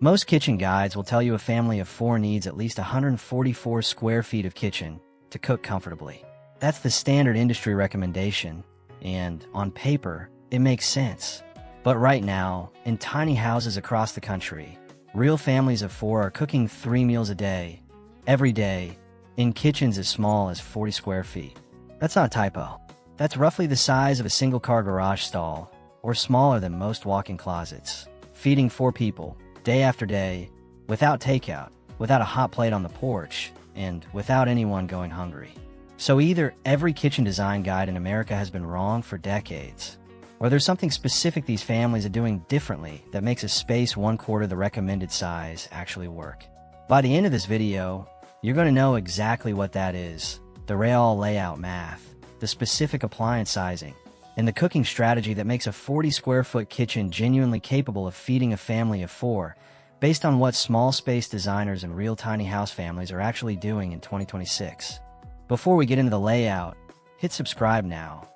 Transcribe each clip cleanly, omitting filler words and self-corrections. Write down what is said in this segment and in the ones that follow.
Most kitchen guides will tell you a family of 4 needs at least 144 square feet of kitchen to cook comfortably. That's the standard industry recommendation, and on paper, it makes sense. But right now, in tiny houses across the country, real families of 4 are cooking 3 meals a day, every day, in kitchens as small as 40 square feet. That's not a typo. That's roughly the size of a single-car garage stall, or smaller than most walk-in closets, feeding 4 people, day after day, without takeout, without a hot plate on the porch, and without anyone going hungry. So either every kitchen design guide in America has been wrong for decades, or there's something specific these families are doing differently that makes a space 1/4 the recommended size actually work. By the end of this video, you're going to know exactly what that is, the real layout math, the specific appliance sizing, and the cooking strategy that makes a 40 square foot kitchen genuinely capable of feeding a family of 4, based on what small space designers and real tiny house families are actually doing in 2026. Before we get into the layout, hit subscribe now,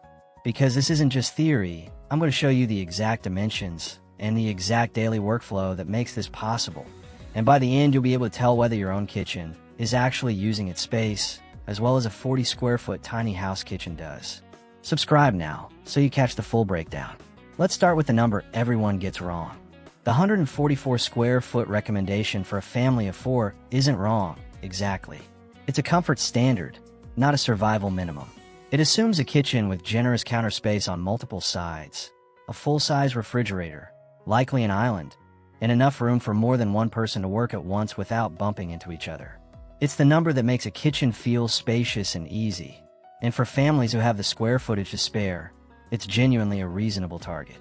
because this isn't just theory. I'm going to show you the exact dimensions and the exact daily workflow that makes this possible. And by the end, you'll be able to tell whether your own kitchen is actually using its space, as well as a 40 square foot tiny house kitchen does. Subscribe now, so you catch the full breakdown. Let's start with the number everyone gets wrong. The 144 square foot recommendation for a family of 4 isn't wrong, exactly. It's a comfort standard, not a survival minimum. It assumes a kitchen with generous counter space on multiple sides, a full-size refrigerator, likely an island, and enough room for more than one person to work at once without bumping into each other. It's the number that makes a kitchen feel spacious and easy. And for families who have the square footage to spare, it's genuinely a reasonable target.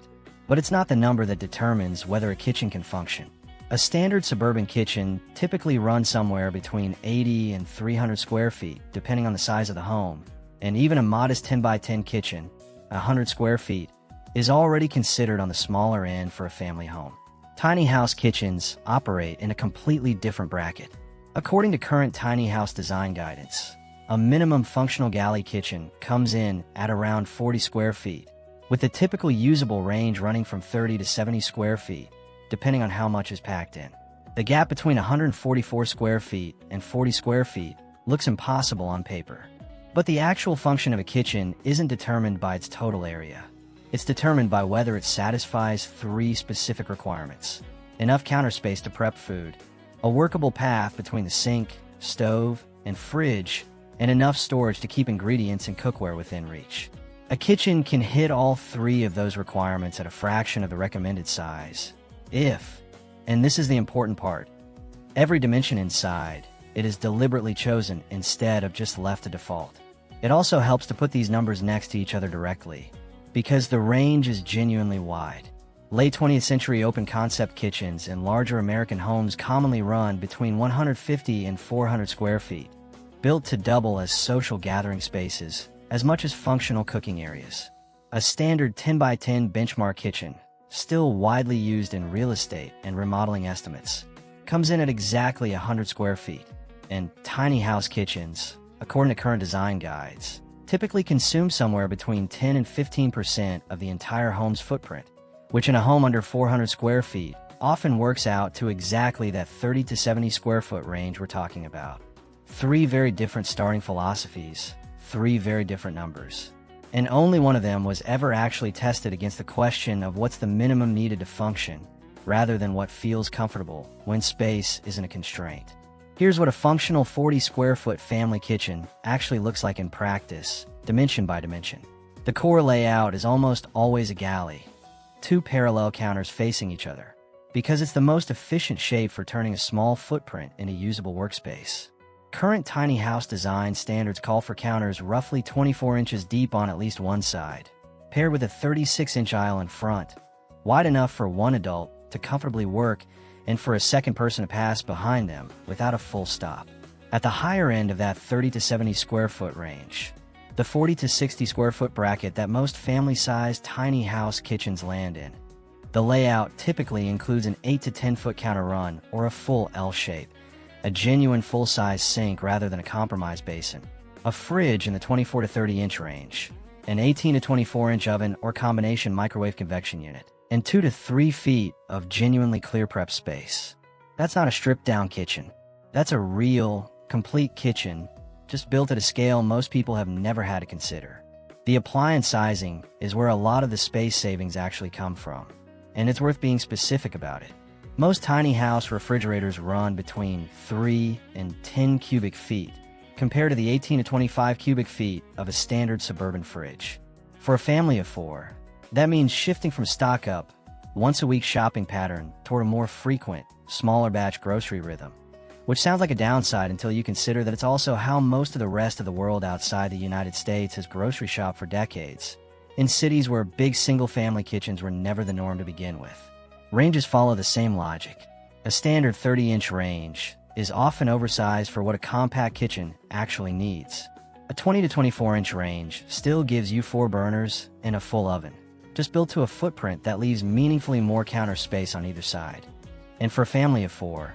But it's not the number that determines whether a kitchen can function. A standard suburban kitchen typically runs somewhere between 80 and 300 square feet, depending on the size of the home. And even a modest 10 by 10 kitchen, 100 square feet, is already considered on the smaller end for a family home. Tiny house kitchens operate in a completely different bracket. According to current tiny house design guidance, a minimum functional galley kitchen comes in at around 40 square feet, with the typical usable range running from 30 to 70 square feet, depending on how much is packed in. The gap between 144 square feet and 40 square feet looks impossible on paper. But the actual function of a kitchen isn't determined by its total area. It's determined by whether it satisfies 3 specific requirements: enough counter space to prep food, a workable path between the sink, stove, and fridge, and enough storage to keep ingredients and cookware within reach. A kitchen can hit all 3 of those requirements at a fraction of the recommended size if, and this is the important part, every dimension inside it is deliberately chosen instead of just left to default. It also helps to put these numbers next to each other directly, because the range is genuinely wide. Late 20th century open concept kitchens in larger American homes commonly run between 150 and 400 square feet, built to double as social gathering spaces as much as functional cooking areas. A standard 10 by 10 benchmark kitchen, still widely used in real estate and remodeling estimates, comes in at exactly 100 square feet. And tiny house kitchens, according to current design guides, typically consume somewhere between 10 and 15% of the entire home's footprint, which in a home under 400 square feet often works out to exactly that 30 to 70 square foot range we're talking about. 3 very different starting philosophies, 3 very different numbers. And only one of them was ever actually tested against the question of what's the minimum needed to function, rather than what feels comfortable when space isn't a constraint. Here's what a functional 40 square foot family kitchen actually looks like in practice, dimension by dimension. The core layout is almost always a galley, 2 parallel counters facing each other, because it's the most efficient shape for turning a small footprint into usable workspace. Current tiny house design standards call for counters roughly 24 inches deep on at least one side, paired with a 36-inch aisle in front, wide enough for one adult to comfortably work and for a second person to pass behind them without a full stop. At the higher end of that 30 to 70 square foot range, the 40 to 60 square foot bracket that most family-sized tiny house kitchens land in, the layout typically includes an 8 to 10 foot counter run or a full L shape, a genuine full-size sink rather than a compromise basin, a fridge in the 24 to 30 inch range, an 18 to 24 inch oven or combination microwave convection unit, and 2 to 3 feet of genuinely clear prep space. That's not a stripped-down kitchen. That's a real, complete kitchen, just built at a scale most people have never had to consider. The appliance sizing is where a lot of the space savings actually come from, and it's worth being specific about it. Most tiny house refrigerators run between 3 and 10 cubic feet, compared to the 18 to 25 cubic feet of a standard suburban fridge. For a family of 4, that means shifting from stock-up, once-a-week shopping pattern toward a more frequent, smaller batch grocery rhythm, which sounds like a downside until you consider that it's also how most of the rest of the world outside the United States has grocery shopped for decades, in cities where big single-family kitchens were never the norm to begin with. Ranges follow the same logic. A standard 30-inch range is often oversized for what a compact kitchen actually needs. A 20 to 24-inch range still gives you 4 burners and a full oven, just built to a footprint that leaves meaningfully more counter space on either side. And for a family of 4,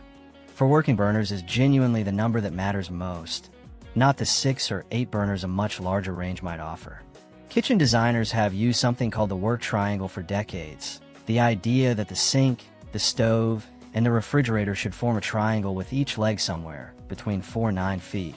working burners is genuinely the number that matters most, not the 6 or 8 burners a much larger range might offer. Kitchen designers have used something called the work triangle for decades. The idea that the sink, the stove, and the refrigerator should form a triangle with each leg somewhere between 4 and 9 feet,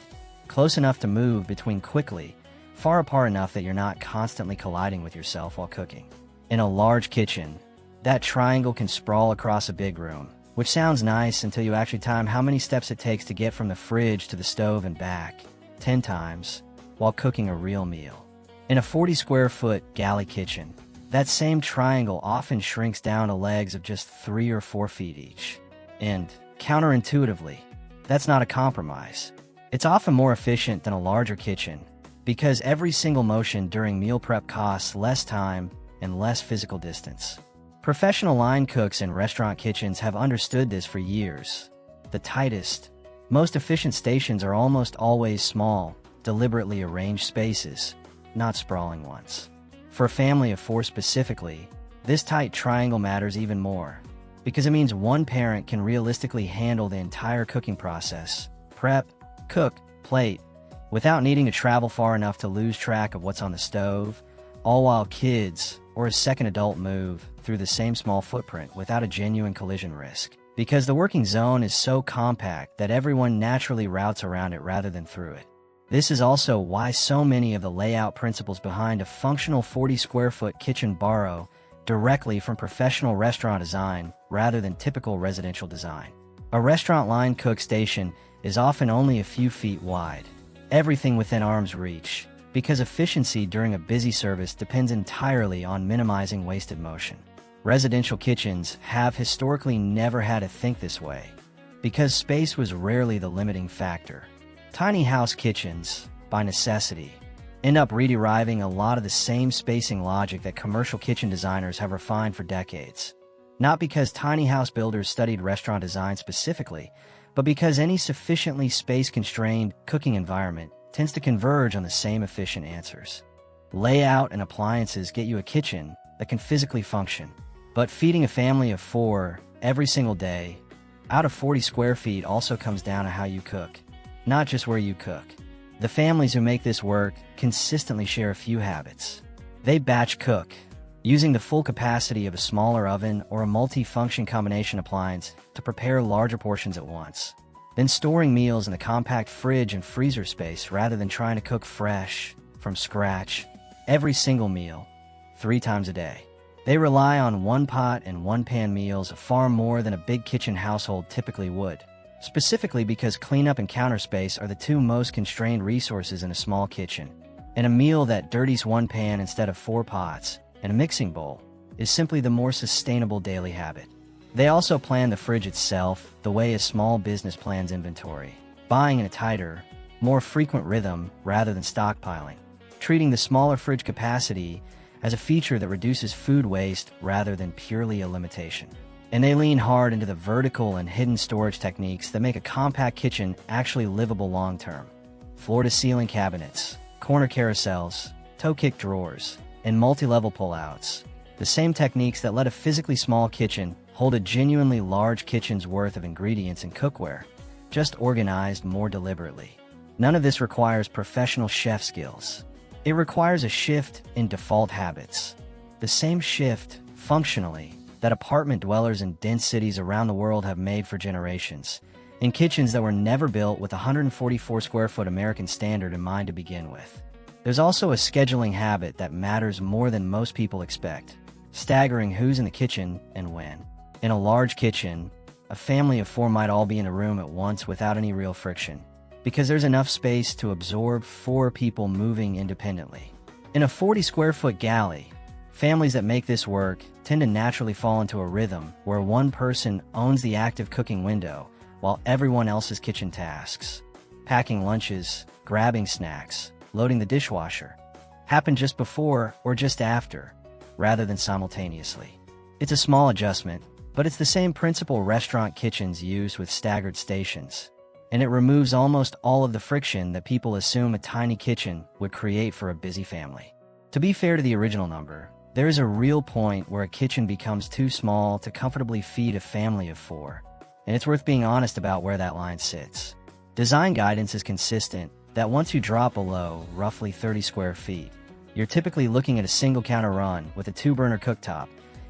close enough to move between quickly, far apart enough that you're not constantly colliding with yourself while cooking. In a large kitchen, that triangle can sprawl across a big room, which sounds nice until you actually time how many steps it takes to get from the fridge to the stove and back, 10 times, while cooking a real meal. In a 40 square foot galley kitchen, that same triangle often shrinks down to legs of just 3 or 4 feet each. And, counterintuitively, that's not a compromise. It's often more efficient than a larger kitchen, because every single motion during meal prep costs less time and less physical distance. Professional line cooks in restaurant kitchens have understood this for years. The tightest, most efficient stations are almost always small, deliberately arranged spaces, not sprawling ones. For a family of 4 specifically, this tight triangle matters even more, because it means one parent can realistically handle the entire cooking process, prep, cook, plate, without needing to travel far enough to lose track of what's on the stove, all while kids or a second adult move through the same small footprint without a genuine collision risk. Because the working zone is so compact that everyone naturally routes around it rather than through it. This is also why so many of the layout principles behind a functional 40 square foot kitchen borrow directly from professional restaurant design rather than typical residential design. A restaurant line cook station is often only a few feet wide, everything within arm's reach, because efficiency during a busy service depends entirely on minimizing wasted motion. Residential kitchens have historically never had to think this way, because space was rarely the limiting factor. Tiny house kitchens, by necessity, end up re-deriving a lot of the same spacing logic that commercial kitchen designers have refined for decades. Not because tiny house builders studied restaurant design specifically, but because any sufficiently space-constrained cooking environment tends to converge on the same efficient answers. Layout and appliances get you a kitchen that can physically function, but feeding a family of 4 every single day out of 40 square feet also comes down to how you cook, not just where you cook. The families who make this work consistently share a few habits. They batch cook, using the full capacity of a smaller oven or a multi-function combination appliance to prepare larger portions at once, then storing meals in the compact fridge and freezer space rather than trying to cook fresh, from scratch, every single meal, 3 times a day. They rely on one-pot and one-pan meals far more than a big kitchen household typically would, specifically because cleanup and counter space are the 2 most constrained resources in a small kitchen, and a meal that dirties 1 pan instead of 4 pots and a mixing bowl is simply the more sustainable daily habit. They also plan the fridge itself the way a small business plans inventory, buying in a tighter, more frequent rhythm rather than stockpiling, treating the smaller fridge capacity as a feature that reduces food waste rather than purely a limitation. And they lean hard into the vertical and hidden storage techniques that make a compact kitchen actually livable long-term. Floor-to-ceiling cabinets, corner carousels, toe-kick drawers, and multi-level pull-outs. The same techniques that let a physically small kitchen hold a genuinely large kitchen's worth of ingredients and cookware, just organized more deliberately. None of this requires professional chef skills. It requires a shift in default habits. The same shift, functionally, that apartment dwellers in dense cities around the world have made for generations, in kitchens that were never built with a 144 square foot American standard in mind to begin with. There's also a scheduling habit that matters more than most people expect, staggering who's in the kitchen and when. In a large kitchen, a family of 4 might all be in a room at once without any real friction, because there's enough space to absorb 4 people moving independently. In a 40 square foot galley, families that make this work tend to naturally fall into a rhythm where one person owns the active cooking window while everyone else's kitchen tasks, packing lunches, grabbing snacks, loading the dishwasher, happen just before or just after, rather than simultaneously. It's a small adjustment, but it's the same principle restaurant kitchens use with staggered stations, and it removes almost all of the friction that people assume a tiny kitchen would create for a busy family. To be fair to the original number, there is a real point where a kitchen becomes too small to comfortably feed a family of 4, and it's worth being honest about where that line sits. Design guidance is consistent that once you drop below roughly 30 square feet, you're typically looking at a single counter run with a 2-burner cooktop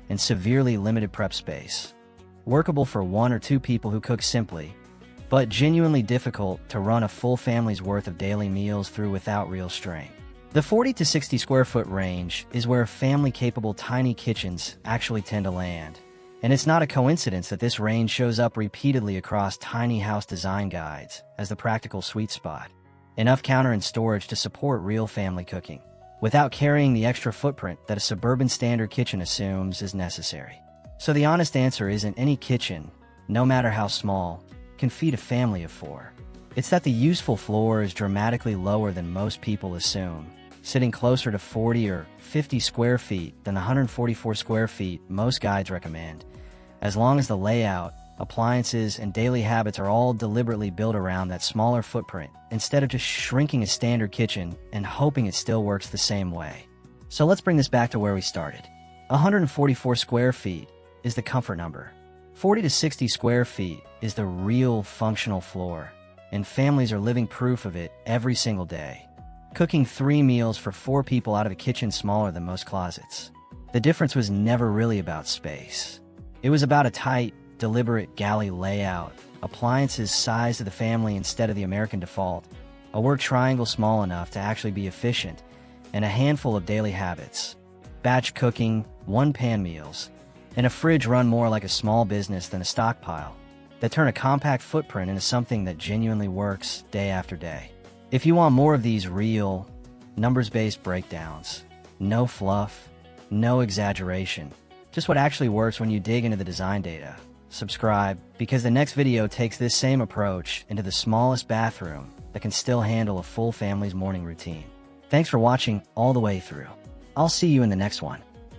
and severely limited prep space. Workable for 1 or 2 people who cook simply, but genuinely difficult to run a full family's worth of daily meals through without real strain. The 40 to 60 square foot range is where family-capable tiny kitchens actually tend to land, and it's not a coincidence that this range shows up repeatedly across tiny house design guides as the practical sweet spot. Enough counter and storage to support real family cooking, without carrying the extra footprint that a suburban standard kitchen assumes is necessary. So the honest answer isn't any kitchen, no matter how small, can feed a family of 4. It's that the useful floor is dramatically lower than most people assume, sitting closer to 40 or 50 square feet than the 144 square feet most guides recommend, as long as the layout, appliances, and daily habits are all deliberately built around that smaller footprint instead of just shrinking a standard kitchen and hoping it still works the same way. So let's bring this back to where we started. 144 square feet is the comfort number. 40 to 60 square feet is the real functional floor, and families are living proof of it every single day, cooking 3 meals for 4 people out of a kitchen smaller than most closets. The difference was never really about space. It was about a tight, deliberate galley layout, appliances sized to the family instead of the American default, a work triangle small enough to actually be efficient, and a handful of daily habits: batch cooking, 1-pan meals, and a fridge run more like a small business than a stockpile, that turn a compact footprint into something that genuinely works day after day. If you want more of these real, numbers-based breakdowns, no fluff, no exaggeration, just what actually works when you dig into the design data, subscribe, because the next video takes this same approach into the smallest bathroom that can still handle a full family's morning routine. Thanks for watching all the way through. I'll see you in the next one.